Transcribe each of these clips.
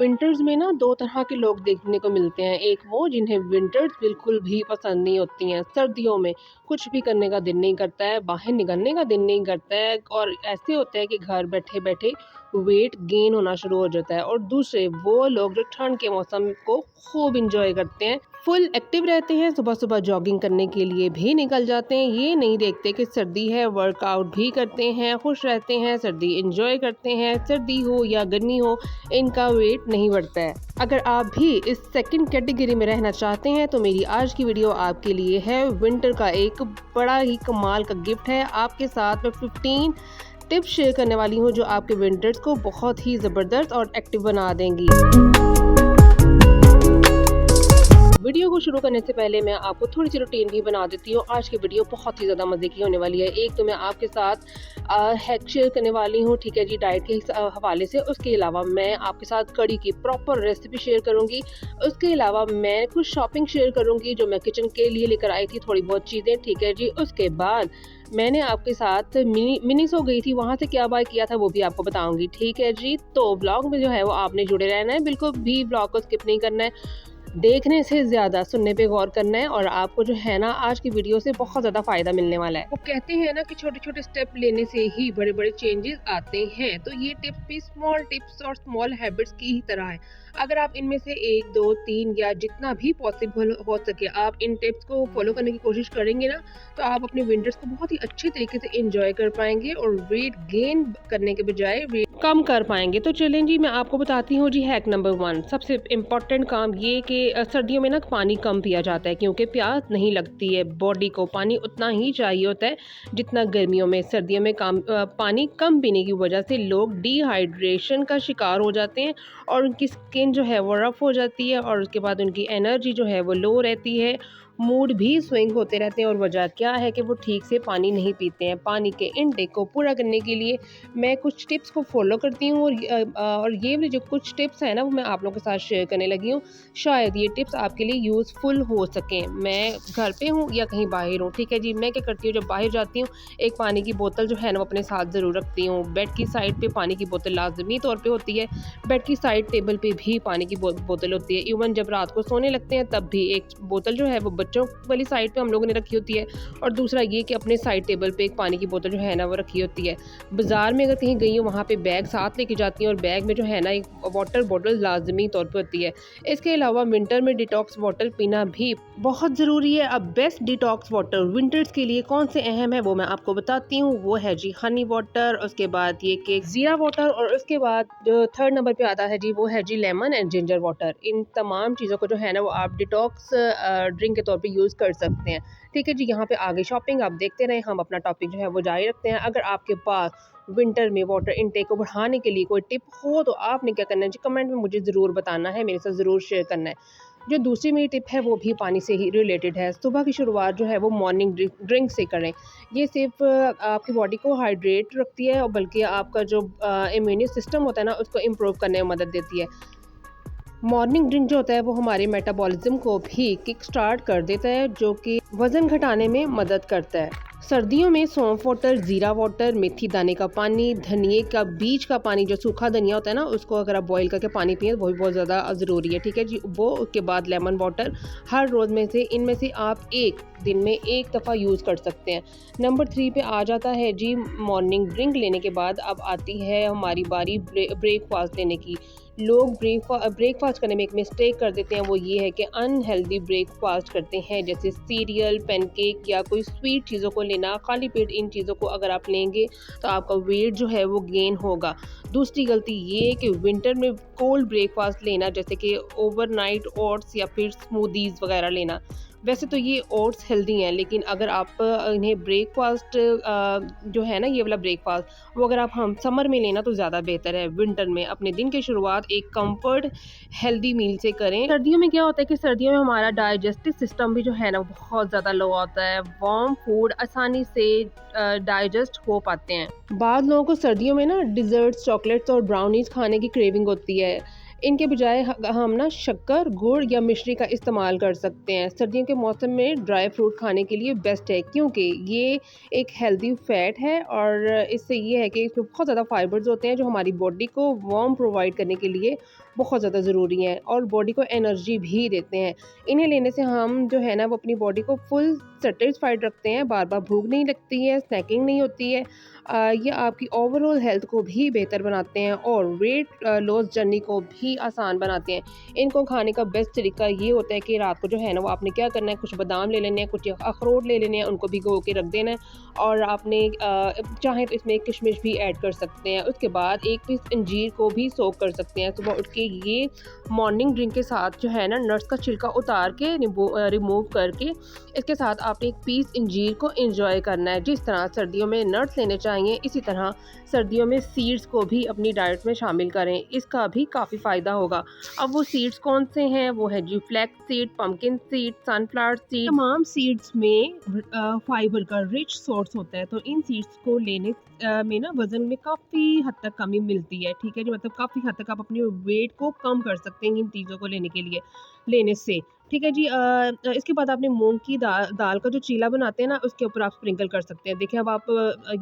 Winters में ना 2 तरह के लोग देखने को मिलते हैं। एक वो जिन्हें विंटर्स बिल्कुल भी पसंद नहीं होती हैं। सर्दियों में कुछ भी करने का दिल नहीं करता है, बाहर निकलने का दिल नहीं करता है और ऐसे होता है कि घर बैठे-बैठे वेट गेन होना शुरू हो जाता है। और दूसरे वो लोग जो ठंड के मौसम को खूब एन्जॉय करते हैं, फुल एक्टिव रहते हैं, सुबह-सुबह जॉगिंग करने के लिए भी निकल जाते हैं। ये नहीं देखते कि सर्दी है, वर्कआउट भी करते हैं, खुश रहते हैं, सर्दी एन्जॉय करते हैं। सर्दी हो या गर्मी हो, इनका वेट नहीं बढ़ता है। अगर आप भी इस सेकंड कैटेगरी में रहना चाहते हैं तो मेरी आज की वीडियो आपके लिए है। विंटर का एक बड़ा ही कमाल का गिफ्ट है। आपके साथ मैं 15 टिप्स शेयर करने वाली हूँ जो आपके विंटर्स को बहुत ही ज़बरदस्त और एक्टिव बना देंगी। वीडियो को शुरू करने से पहले मैं आपको थोड़ी सी रूटीन भी बना देती हूँ। आज की वीडियो बहुत ही ज़्यादा मज़े की होने वाली है। एक तो मैं आपके साथ हैक शेयर करने वाली हूँ, ठीक है जी, डाइट के हवाले से। उसके अलावा मैं आपके साथ कड़ी की प्रॉपर रेसिपी शेयर करूँगी। उसके अलावा मैं कुछ शॉपिंग शेयर करूँगी जो मैं किचन के लिए लेकर आई थी, थोड़ी बहुत चीज़ें, ठीक है जी। उसके बाद मैंने आपके साथ मिनी सो गई थी, वहाँ से क्या बाय किया था वो भी आपको बताऊँगी, ठीक है जी। तो व्लॉग में जो है वो आपने जुड़े रहना है, बिल्कुल भी व्लॉग को स्किप नहीं करना है। देखने से ज़्यादा सुनने पे गौर करना है और आपको जो है ना आज की वीडियो से बहुत ज़्यादा फ़ायदा मिलने वाला है। वो कहते हैं ना कि छोटे-छोटे स्टेप लेने से ही बड़े-बड़े चेंजेस आते हैं। तो ये टिप्स भी स्मॉल टिप्स और स्मॉल हैबिट्स की ही तरह है। अगर आप इनमें से 1, 2, 3 या जितना भी पॉसिबल हो सके आप इन टिप्स को फॉलो करने की कोशिश करेंगे ना, तो आप अपने विंटर्स को बहुत ही अच्छे तरीके से एंजॉय कर पाएंगे और वेट गेन करने के बजाय वेट कम कर पाएंगे। तो चलें जी, मैं आपको बताती हूँ जी हैक नंबर 1। सबसे इम्पोर्टेंट काम ये कि सर्दियों में ना पानी कम पिया जाता है क्योंकि प्यास नहीं लगती है। बॉडी को पानी उतना ही चाहिए होता है जितना गर्मियों में। सर्दियों में पानी कम पीने की वजह से लोग डिहाइड्रेशन का शिकार हो जाते हैं और उनकी स्किन जो है वो रफ हो जाती है और उसके बाद उनकी एनर्जी जो है वो लो रहती है, मूड भी स्विंग होते रहते हैं। और वजह क्या है कि वो ठीक से पानी नहीं पीते हैं। पानी के इनटेक को पूरा करने के लिए मैं कुछ टिप्स को फॉलो करती हूँ और ये वाली जो कुछ टिप्स हैं ना वो मैं आप लोगों के साथ शेयर करने लगी हूँ। शायद ये टिप्स आपके लिए यूज़फुल हो सकें। मैं घर पे हूँ या कहीं बाहर हूँ, ठीक है जी। मैं क्या करती हूँ, जब बाहर जाती हूँ एक पानी की बोतल जो है ना वो अपने साथ ज़रूर रखती हूँ। बेड की साइड पे पानी की बोतल लाजमी तौर पे होती है। बेड की साइड टेबल पे भी पानी की बोतल होती है। इवन जब रात को सोने लगते हैं तब भी एक बोतल जो है वो बच्चों वाली साइड पे हम लोगों ने रखी होती है और दूसरा ये कि अपने साइड टेबल पे एक पानी की बोतल जो है ना वो रखी होती है। बाज़ार में अगर कहीं गई हूँ वहाँ पे बैग साथ लेके जाती हूँ और बैग में जो है ना एक वाटर बॉटल लाजमी तौर पे होती है। इसके अलावा विंटर में डिटॉक्स वाटर पीना भी बहुत ज़रूरी है। अब बेस्ट डिटॉक्स वाटर विंटर्स के लिए कौन से अहम है वो मैं आपको बताती हूँ। वो है जी हनी वाटर, उसके बाद ये कि जीरा वाटर और उसके बाद जो थर्ड नंबर पे आता है जी वो है जी लेमन एंड जिंजर वाटर। इन तमाम चीज़ों को जो है ना वो आप डिटॉक्स ड्रिंक के तौर पे यूज़ कर सकते हैं, ठीक है जी। यहाँ पे आगे शॉपिंग आप देखते रहें, हम अपना टॉपिक जो है वो जारी रखते हैं। अगर आपके पास विंटर में वाटर इनटेक को बढ़ाने के लिए कोई टिप हो तो आपने क्या करना है जी, कमेंट में मुझे ज़रूर बताना है, मेरे साथ ज़रूर शेयर करना है। जो दूसरी मेरी टिप है वो भी पानी से ही रिलेटेड है। सुबह की शुरुआत जो है वो मॉर्निंग ड्रिंक से करें। ये सिर्फ आपकी बॉडी को हाइड्रेट रखती है और बल्कि आपका जो इम्यून सिस्टम होता है ना उसको इम्प्रूव करने में मदद देती है। मॉर्निंग ड्रिंक जो होता है वो हमारे मेटाबॉलिज्म को भी किक स्टार्ट कर देता है जो कि वज़न घटाने में मदद करता है। सर्दियों में सौंफ वाटर, ज़ीरा वाटर, मेथी दाने का पानी, धनिए का बीज का पानी, जो सूखा धनिया होता है ना उसको अगर आप बॉईल करके पानी पिए वो भी बहुत ज़्यादा ज़रूरी है, ठीक है जी। वो उसके बाद लेमन वाटर हर रोज़ में से इनमें से आप एक दिन में एक दफ़ा यूज़ कर सकते हैं। नंबर 3 पे आ जाता है जी मॉर्निंग ड्रिंक लेने के बाद अब आती है हमारी बारी ब्रेकफास्ट लेने की। लोग ब्रेकफास्ट करने में एक मिस्टेक कर देते हैं, वो ये है कि अनहेल्दी ब्रेकफास्ट करते हैं, जैसे सीरियल, पैनकेक या कोई स्वीट चीज़ों को लेना। खाली पेट इन चीज़ों को अगर आप लेंगे तो आपका वेट जो है वो गेन होगा। दूसरी गलती ये है कि विंटर में कोल्ड ब्रेकफास्ट लेना, जैसे कि ओवरनाइट ओट्स या फिर स्मूदीज़ वगैरह लेना। वैसे तो ये ओट्स हेल्दी हैं लेकिन अगर आप इन्हें ब्रेकफास्ट जो है ना ये वाला ब्रेकफास्ट वो अगर आप हम समर में लेना तो ज़्यादा बेहतर है। विंटर में अपने दिन की शुरुआत एक कंफर्ट हेल्दी मील से करें। सर्दियों में क्या होता है कि सर्दियों में हमारा डाइजेस्टिव सिस्टम भी जो है ना बहुत ज़्यादा लो होता है। वार्म फूड आसानी से डाइजेस्ट हो पाते हैं। बाद लोगों को सर्दियों में ना डिज़र्ट्स, चॉकलेट्स और ब्राउनीज खाने की क्रेविंग होती है। इनके बजाय हम ना शक्कर, गुड़ या मिश्री का इस्तेमाल कर सकते हैं। सर्दियों के मौसम में ड्राई फ्रूट खाने के लिए बेस्ट है क्योंकि ये एक हेल्दी फैट है और इससे ये है कि इसमें बहुत ज़्यादा फाइबर्स होते हैं जो हमारी बॉडी को वार्म प्रोवाइड करने के लिए बहुत ज़्यादा ज़रूरी हैं और बॉडी को एनर्जी भी देते हैं। इन्हें लेने से हम जो है ना वो अपनी बॉडी को फुल सैटिस्फाइड रखते हैं, बार-बार भूख नहीं लगती है, स्नैकिंग नहीं होती है। ये आपकी ओवरऑल हेल्थ को भी बेहतर बनाते हैं और वेट लॉस जर्नी को भी आसान बनाते हैं। इनको खाने का बेस्ट तरीका ये होता है कि रात को जो है ना वो आपने क्या करना है, कुछ बादाम ले लेने हैं, कुछ अखरोट ले लेने हैं, उनको भिगो के रख देना है और आपने चाहें तो इसमें किशमिश भी ऐड कर सकते हैं। उसके बाद एक पीस अंजीर को भी सोक कर सकते हैं। सुबह उठ के ये मॉर्निंग ड्रिंक के साथ जो है ना नट्स का छिलका उतार के रिमूव करके इसके साथ आपने एक पीस अंजीर को एंजॉय करना है। जिस तरह सर्दियों में नट्स लेने चाहिए, इसी तरह सर्दियों में सीड्स को भी अपनी डाइट में शामिल करें, इसका भी काफ़ी फ़ायदा होगा। अब वो सीड्स कौन से हैं? वो है जी flax seed, pumpkin seed, sunflower seed. तमाम सीड्स में फाइबर का रिच सोर्स होता है, तो इन सीड्स को लेने में ना वज़न में काफ़ी हद तक कमी मिलती है। ठीक है जी, मतलब काफ़ी हद तक आप अपने वेट को कम कर सकते हैं इन चीज़ों को लेने से। ठीक है जी। इसके बाद आपने मूँग की दाल का जो चीला बनाते हैं ना, उसके ऊपर आप स्प्रिंकल कर सकते हैं। देखिए अब आप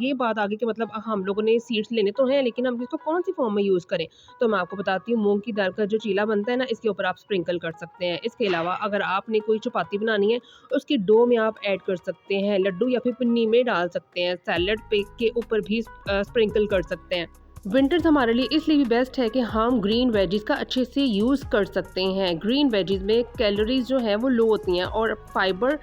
ये बात आगे कि मतलब हम लोगों ने सीड्स लेने तो हैं, लेकिन हम इसको कौन-सी फ़ॉर्म में यूज़ करें? तो मैं आपको बताती हूँ, मूँग की दाल का जो चीला बनता है ना, इसके ऊपर आप स्प्रिंकल कर सकते हैं। इसके अलावा अगर आपने कोई चपाती बनानी है, उसकी डो में आप ऐड कर सकते हैं, लड्डू या फिर पिन्नी में डाल सकते हैं, सैलेड पे के ऊपर भी स्प्रिंकल कर सकते हैं। विंटर्स हमारे लिए इसलिए भी बेस्ट है कि हम ग्रीन वेजीज़ का अच्छे से यूज़ कर सकते हैं। ग्रीन वेजीज़ में कैलोरीज़ जो हैं वो लो होती हैं और फाइबर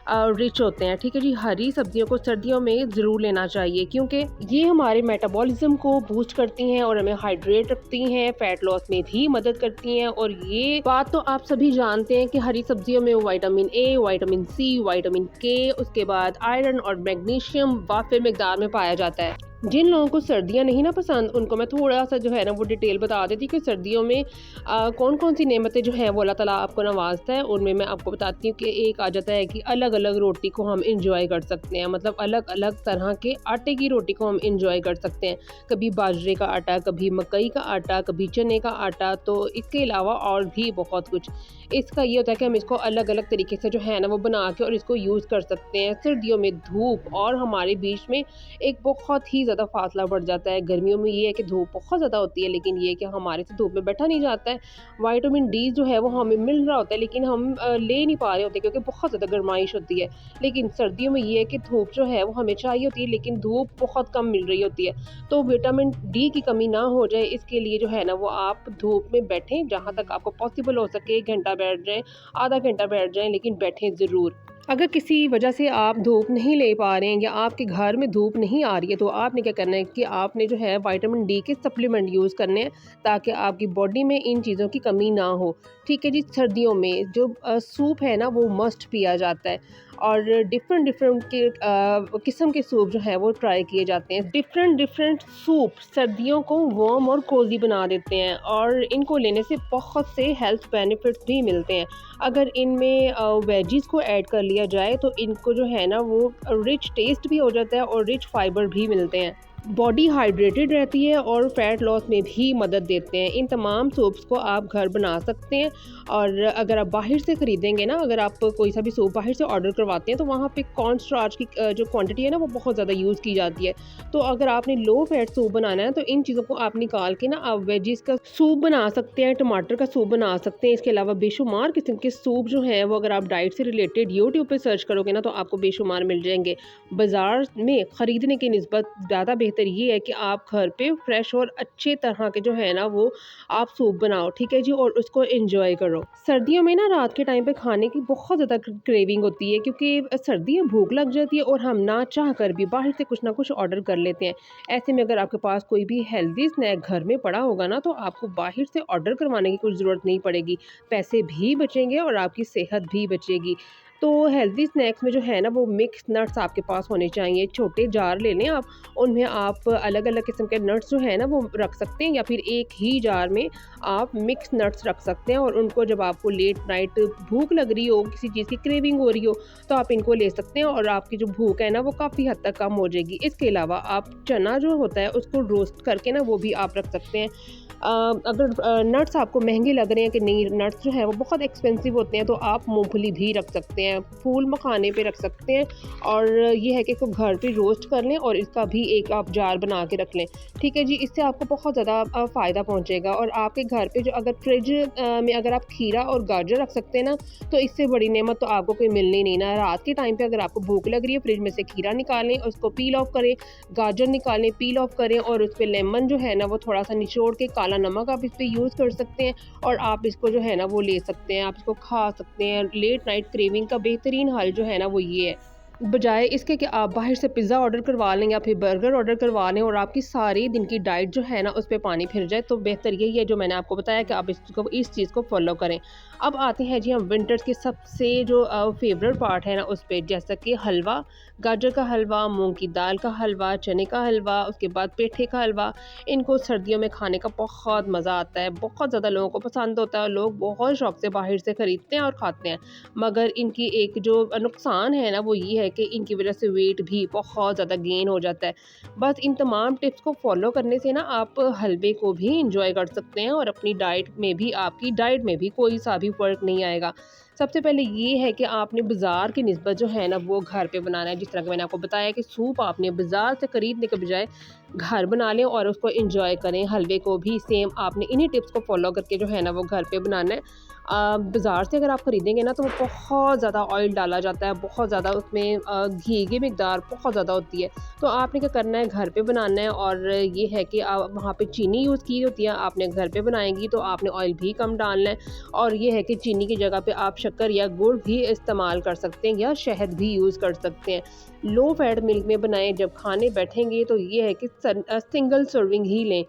रिच होते हैं। ठीक है जी, हरी सब्जियों को सर्दियों में ज़रूर लेना चाहिए क्योंकि ये हमारे मेटाबॉलिज्म को बूस्ट करती हैं और हमें हाइड्रेट रखती हैं, फैट लॉस में भी मदद करती हैं। और ये बात तो आप सभी जानते हैं कि हरी सब्जियों में vitamin A, vitamin C, vitamin K, उसके बाद आयरन और मैग्नीशियम वाफिर मिकदार में पाया जाता है। जिन लोगों को सर्दियाँ नहीं ना पसंद, उनको मैं थोड़ा सा जो है ना वो डिटेल बता देती कि सर्दियों में कौन कौन सी नेमतें जो हैं वो अल्लाह ताला आपको नवाजता है। उनमें मैं आपको बताती हूँ कि एक आ जाता है कि अलग अलग रोटी को हम इंजॉय कर सकते हैं, मतलब अलग अलग तरह के आटे की रोटी को हम इंजॉय कर सकते हैं। कभी बाजरे का आटा, कभी मकई का आटा, कभी चने का आटा, तो इसके अलावा और भी बहुत कुछ। इसका ये होता है कि हम इसको अलग अलग तरीके से जो है ना वो बना के और इसको यूज़ कर सकते हैं। सर्दियों में धूप और हमारे बीच में एक बहुत ही ज़्यादा फासला बढ़ जाता है। गर्मियों में ये है कि धूप बहुत ज़्यादा होती है, लेकिन ये है कि हमारे से धूप में बैठा नहीं जाता है। विटामिन डी जो है वो हमें मिल रहा होता है, लेकिन हम ले नहीं पा रहे होते क्योंकि बहुत ज़्यादा गर्माइश होती है। लेकिन सर्दियों में ये है कि धूप जो है वो हमें चाहिए होती है, लेकिन धूप बहुत कम मिल रही होती है। तो विटामिन डी की कमी ना हो जाए, इसके लिए जो है ना वो आप धूप में बैठें, जहाँ तक आपको पॉसिबल हो सके। 1 घंटा बैठ जाएँ, आधा घंटा बैठ जाएँ, लेकिन बैठें ज़रूर। अगर किसी वजह से आप धूप नहीं ले पा रहे हैं या आपके घर में धूप नहीं आ रही है, तो आपने क्या करना है कि आपने जो है विटामिन डी के सप्लीमेंट यूज़ करने हैं ताकि आपकी बॉडी में इन चीज़ों की कमी ना हो। ठीक है जी, सर्दियों में जो सूप है ना वो मस्ट पिया जाता है और डिफरेंट के किस्म के सूप जो है वो ट्राई किए जाते हैं। डिफरेंट सूप सर्दियों को वार्म और कोज़ी बना देते हैं और इनको लेने से बहुत से हेल्थ बेनिफिट्स भी मिलते हैं। अगर इनमें वेजीज़ को ऐड कर लिया जाए तो इनको जो है ना वो रिच टेस्ट भी हो जाता है और रिच फाइबर भी मिलते हैं। बॉडी हाइड्रेटेड रहती है और फैट लॉस में भी मदद देते हैं। इन तमाम सूप्स को आप घर बना सकते हैं और अगर आप बाहर से ख़रीदेंगे ना, अगर आप कोई सा भी सूप बाहर से ऑर्डर करवाते हैं तो वहाँ पे कॉर्न स्टार्च की जो क्वांटिटी है ना वो बहुत ज़्यादा यूज़ की जाती है। तो अगर आपने लो फैट सूप बनाना है तो इन चीज़ों को आप निकाल के ना आप वेजीज़ का सूप बना सकते हैं, टमाटर का सूप बना सकते हैं। इसके अलावा बेशुमार किस्म के सूप जो हैं वो अगर आप डाइट से रिलेटेड यूट्यूब पर सर्च करोगे ना तो आपको बेशुमार मिल जाएंगे। बाज़ार में ख़रीदने की निस्बत ज़्यादा बेहतर ये है कि आप घर पे फ्रेश और अच्छे तरह के जो है ना वो आप सूप बनाओ। ठीक है जी, और उसको एंजॉय करो। सर्दियों में ना रात के टाइम पे खाने की बहुत ज़्यादा क्रेविंग होती है क्योंकि सर्दी में भूख लग जाती है और हम ना चाह कर भी बाहर से कुछ ना कुछ ऑर्डर कर लेते हैं। ऐसे में अगर आपके पास कोई भी हेल्दी स्नैक घर में पड़ा होगा ना तो आपको बाहर से ऑर्डर करवाने की कुछ ज़रूरत नहीं पड़ेगी, पैसे भी बचेंगे और आपकी सेहत भी बचेगी। तो हेल्दी स्नैक्स में जो है ना वो मिक्स नट्स आपके पास होने चाहिए। छोटे जार ले लें आप, उनमें आप अलग अलग किस्म के नट्स जो है ना वो रख सकते हैं या फिर एक ही जार में आप मिक्स नट्स रख सकते हैं और उनको जब आपको लेट नाइट भूख लग रही हो, किसी चीज़ की क्रेविंग हो रही हो, तो आप इनको ले सकते हैं और आपकी जो भूख है ना वो काफ़ी हद तक कम हो जाएगी। इसके अलावा आप चना जो होता है उसको रोस्ट करके ना वो भी आप रख सकते हैं। अगर नट्स आपको महंगे लग रहे हैं कि नहीं, नट्स जो है वो बहुत एक्सपेंसिव होते हैं, तो आप मूंगफली भी रख सकते हैं। हैं, फूल मखाने पे रख सकते हैं। और ये है कि इसको घर पे रोस्ट कर लें और इसका भी एक आप जार बना के रख लें, ठीक है जी। इससे आपको बहुत ज़्यादा फ़ायदा पहुँचेगा। और आपके घर पे जो अगर फ्रिज में अगर आप खीरा और गाजर रख सकते हैं ना, तो इससे बड़ी नेमत तो आपको कोई मिलनी नहीं ना। रात के टाइम पे अगर आपको भूख लग रही है, फ्रिज में से खीरा निकालें, उसको पील ऑफ करें, गाजर निकालें, पील ऑफ करें और उस पे लेमन जो है ना वो थोड़ा सा निचोड़ के, काला नमक आप इस पे यूज़ कर सकते हैं और आप इसको जो है ना वो ले सकते हैं, आप इसको खा सकते हैं। लेट नाइट क्रेविंग का बेहतरीन हल जो है ना वो ये है, बजाय इसके कि आप बाहर से पिज़्ज़ा ऑर्डर करवा लें या फिर बर्गर ऑर्डर करवा लें और आपकी सारी दिन की डाइट जो है ना उस पे पानी फिर जाए। तो बेहतर यही है जो मैंने आपको बताया कि आप इस चीज़ को फॉलो करें। अब आते हैं जी हम विंटर्स के सबसे जो फेवरेट पार्ट है ना उस पे, जैसा कि हलवा, गाजर का हलवा, मूंग की दाल का हलवा, चने का हलवा, उसके बाद पेठे का हलवा। इनको सर्दियों में खाने का बहुत मज़ा आता है, बहुत ज़्यादा लोगों को पसंद होता है, लोग बहुत शौक से बाहर से ख़रीदते हैं और खाते हैं। मगर इनकी एक जो नुकसान है ना वो ये है कि इनकी वजह से वेट भी बहुत ज़्यादा गेन हो जाता है। बस इन तमाम टिप्स को फॉलो करने से ना आप हलवे को भी इंजॉय कर सकते हैं और अपनी डाइट में भी, आपकी डाइट में भी कोई सा भी फ़र्क नहीं आएगा। सबसे पहले ये है कि आपने बाज़ार की निस्बत जो है ना वो घर पे बनाना है। जिस तरह कि मैंने आपको बताया कि सूप आपने बाज़ार से ख़रीदने के बजाय घर बना लें और उसको एंजॉय करें। हलवे को भी सेम आपने इन्हीं टिप्स को फॉलो करके जो है ना वो घर पे बनाना है। बाज़ार से अगर आप ख़रीदेंगे ना तो वो बहुत ज़्यादा ऑयल डाला जाता है, बहुत ज़्यादा उसमें घी की मिकदार बहुत ज़्यादा होती है। तो आपने क्या करना है, घर पे बनाना है। और ये है कि आप वहाँ पे चीनी यूज़ की होती है, आपने घर पे बनाएंगी तो आपने ऑयल भी कम डालना है। और ये है कि चीनी की जगह पे आप शक्कर या गुड़ भी इस्तेमाल कर सकते हैं या शहद भी यूज़ कर सकते हैं। लो फैट मिल्क में बनाएं। जब खाने बैठेंगे तो ये है कि सिंगल सर्विंग ही लें,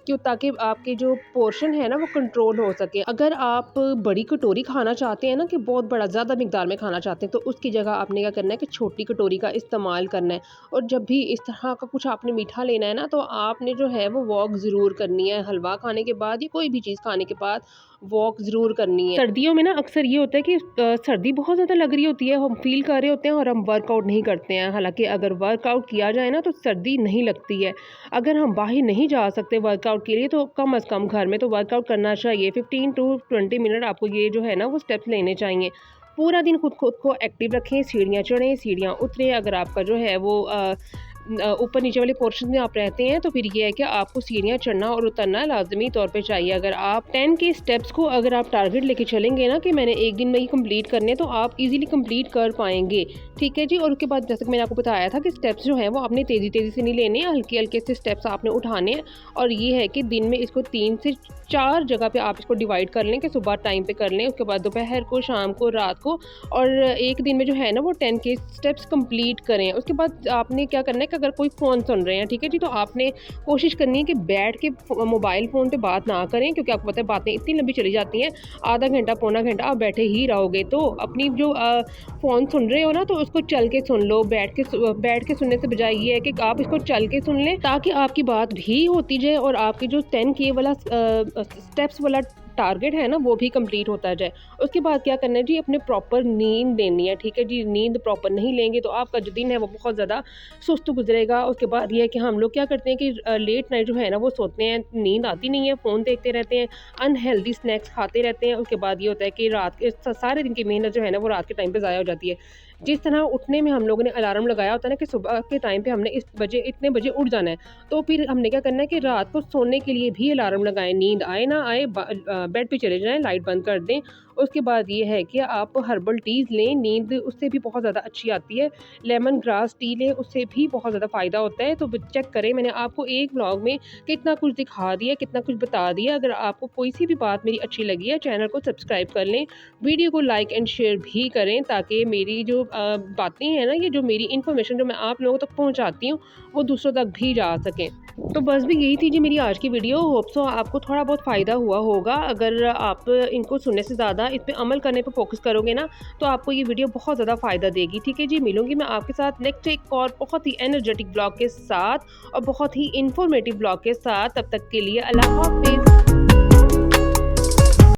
क्यों, ताकि आपके जो पोर्शन है ना वो कंट्रोल हो सके। अगर आप बड़ी कटोरी खाना चाहते हैं ना, कि बहुत बड़ा ज़्यादा मिकदार में खाना चाहते हैं, तो उसकी जगह आपने क्या करना है कि छोटी कटोरी का इस्तेमाल करना है। और जब भी इस तरह का कुछ आपने मीठा लेना है ना, तो आपने जो है वो वॉक ज़रूर करनी है। हलवा खाने के बाद या कोई भी चीज़ खाने के बाद वॉक ज़रूर करनी है। सर्दियों में ना अक्सर ये होता है कि सर्दी बहुत ज़्यादा लग रही होती है, हम फील कर रहे होते हैं और हम वर्कआउट नहीं करते हैं। हालांकि अगर वर्कआउट किया जाए ना तो सर्दी नहीं लगती है। अगर हम बाहर नहीं जा सकते वर्कआउट के लिए तो कम से कम घर में तो वर्कआउट करना चाहिए। 15 टू 20 मिनट आपको ये जो है ना वो स्टेप्स लेने चाहिए। पूरा दिन खुद को एक्टिव रखें, सीढ़ियाँ चढ़ें, सीढ़ियाँ उतरें। अगर आपका जो है वो ऊपर नीचे वाले पोर्शन में आप रहते हैं तो फिर ये है कि आपको सीढ़ियाँ चढ़ना और उतरना लाजमी तौर पे चाहिए। अगर आप 10 के स्टेप्स को अगर आप टारगेट लेके चलेंगे ना कि मैंने एक दिन में ही कंप्लीट करने, तो आप इजीली कंप्लीट कर पाएंगे, ठीक है जी। और उसके बाद जैसे कि मैंने आपको बताया था कि स्टेप्स जो हैं वो आपने तेज़ी से नहीं लेने, हल्के हल्के से स्टेप्स आपने उठाने हैं। और ये है कि दिन में इसको 3 से 4 जगह पे आप इसको डिवाइड कर लें, कि सुबह टाइम पे कर लें, उसके बाद दोपहर को, शाम को, रात को। और एक दिन में जो है ना वो 10 के स्टेप्स कंप्लीट करें। उसके बाद आपने क्या करना है कि अगर कोई फ़ोन सुन रहे हैं, ठीक है जी, तो आपने कोशिश करनी है कि बैठ के मोबाइल फ़ोन पे बात ना करें, क्योंकि आपको पता है बातें इतनी लंबी चली जाती हैं। आधा घंटा पौना घंटा आप बैठे ही रहोगे, तो अपनी जो फ़ोन सुन रहे हो ना तो उसको चल के सुन लो। बैठ के सुनने से बजाय ये है कि आप इसको चल के सुन लें, ताकि आपकी बात भी होती जाए और आपकी जो 10K वाला स्टेप्स वाला टारगेट है ना वो भी कंप्लीट होता जाए। उसके बाद क्या करना है जी, अपने प्रॉपर नींद लेनी है, ठीक है जी। नींद प्रॉपर नहीं लेंगे तो आपका जो दिन है वो बहुत ज़्यादा सुस्त गुजरेगा। उसके बाद ये है कि हम लोग क्या करते हैं कि लेट नाइट जो है ना वो सोते हैं, नींद आती नहीं है, फ़ोन देखते रहते हैं, अनहेल्दी स्नैक्स खाते रहते हैं। उसके बाद ये होता है कि रात के सारे दिन की मेहनत जो है ना वो रात के टाइम पर ज़ाया हो जाती है। जिस तरह उठने में हम लोगों ने अलार्म लगाया होता है ना कि सुबह के टाइम पे हमने इतने बजे उठ जाना है, तो फिर हमने क्या करना है कि रात को सोने के लिए भी अलार्म लगाएं। नींद आए ना आए बेड पे चले जाएं, लाइट बंद कर दें। उसके बाद ये है कि आप हर्बल टीज़ लें, नींद उससे भी बहुत ज़्यादा अच्छी आती है। लेमन ग्रास टी लें, उससे भी बहुत ज़्यादा फ़ायदा होता है। तो चेक करें, मैंने आपको एक ब्लॉग में कितना कुछ दिखा दिया, कितना कुछ बता दिया। अगर आपको कोई सी भी बात मेरी अच्छी लगी है, चैनल को सब्सक्राइब कर लें, वीडियो को लाइक एंड शेयर भी करें, ताकि मेरी जो बातें हैं ना, ये जो मेरी इन्फॉर्मेशन जो मैं आप लोगों तक पहुंचाती हूँ वो दूसरों तक भी जा सकें। तो बस भी यही थी जी मेरी आज की वीडियो। होप सो आपको थोड़ा बहुत फ़ायदा हुआ होगा। अगर आप इनको सुनने से ज़्यादा इस पे अमल करने पे फोकस करोगे ना, तो आपको ये वीडियो बहुत ज़्यादा फ़ायदा देगी, ठीक है जी। मिलूंगी मैं आपके साथ नेक्स्ट एक और बहुत ही एनर्जेटिक ब्लॉग के साथ और बहुत ही इन्फॉर्मेटिव ब्लॉग के साथ। तब तक के लिए अल्लाह हाफिज़।